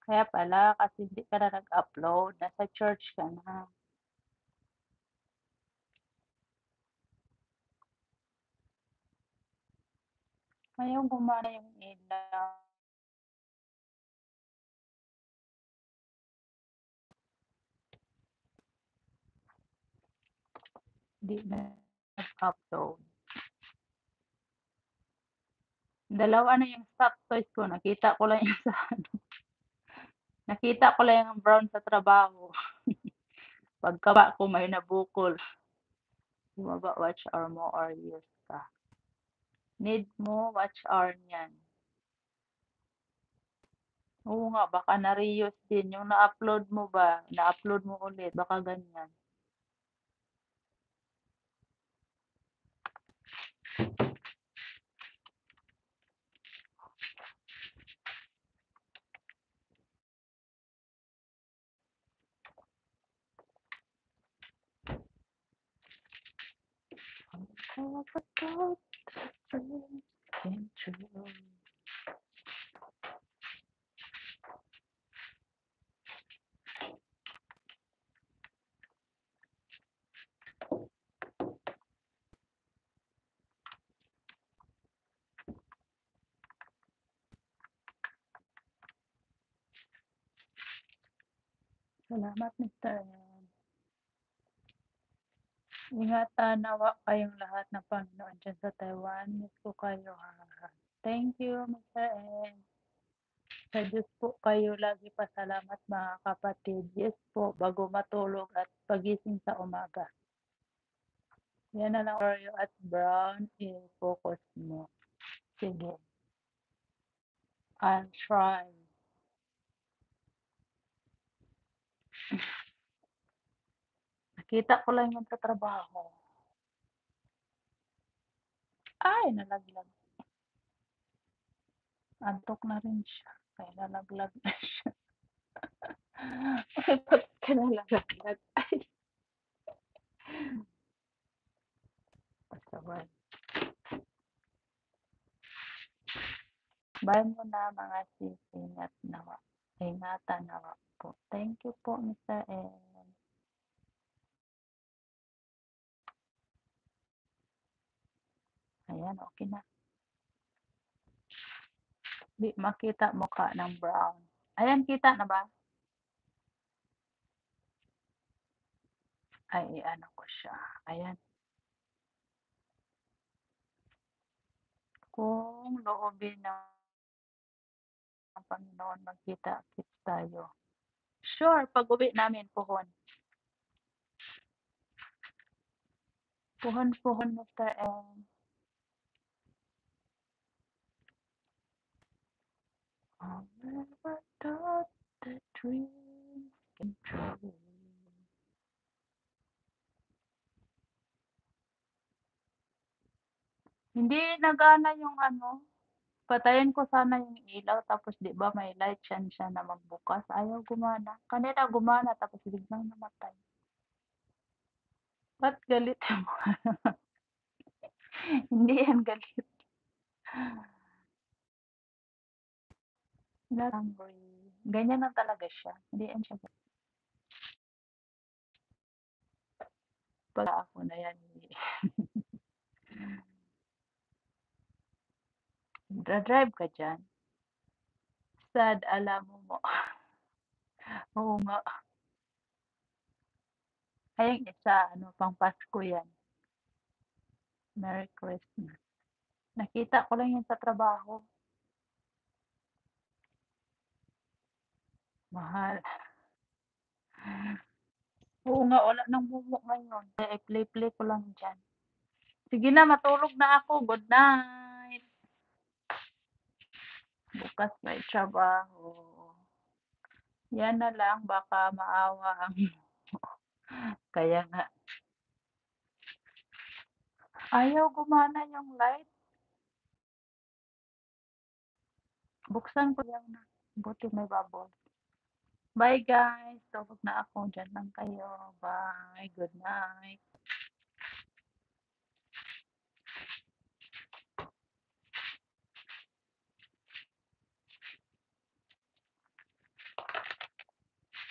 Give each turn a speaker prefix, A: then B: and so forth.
A: Kaya pala kasi hindi ka na nag-upload, nasa church ka na. Ayaw gumana yung ilaw. 'Di na nag-upload. Dalawa na yung stock toys ko, nakita ko lang yung sa ano, nakita ko lang yung brown sa trabaho. Pagkaba ko may nabukol. Bumaba, watch hour mo or use ka. Need mo watch hour niyan. Oo nga, baka na-reuse din. Yung na-upload mo ba, na-upload mo ulit, baka ganyan. Oh, but thought the dreams came true. Salamat, Mr. N. Ingatan nawa kayong lahat ng Panginoon diyan sa Taiwan. Miss ko kayo, ha. Thank you, Mr. N. Sa Diyos po kayo lagi pasalamat, mga kapatid. Yes po, bago matulog at pagising sa umaga. Yan na lang, Oreo at Brown, i-focus mo. Sige, I'll try. Nakita ko lang yun sa trabaho. Ay, nalaglag. Antok na rin siya. Kaya nalaglag na siya. Ay, ba't ka nalaglag? Ay, pasaway. Bye muna mga sis. Ingat nawa. Ingatan nawa po. Thank you po, Mr. N. Ayan, okay na. Di makita mukha ng brown. Ayan, kita na ba? Ay, ano ko siya. Ayan. Kung loobin ng Panginoon, magkita-kits tayo. Sure, pag-uwi namin, puhon. Puhon-puhon, Mr. M. I never thought the dream came true. Hindi nagana yung ano, patayin ko sana yung ilaw tapos 'di ba may light siya na magbukas, ayaw gumana. Kanina gumana tapos biglang namatay. Ba't galit yung hindi yan galit. Not hungry. Ganyan lang talaga siya, hindi yan siya galit. Pag ako na yan, dra-drive ka diyan? Sad, alam mo. Oo nga. Ay, yung isa ano, pang Pasko yan. Merry Christmas. Nakita ko lang yun sa trabaho. Mahal. Oo nga, wala nang mumu ngayon. Kaya i-play-play ko lang diyan. Sige na, matulog na ako. Good night. Bukas may trabaho. Yan na lang, baka maawa ang kaya nga. Ayaw gumana yung light. Buksan ko yan na. Buti may bubble. Bye guys. Tulog na ako. Diyan lang kayo. Bye. Good night.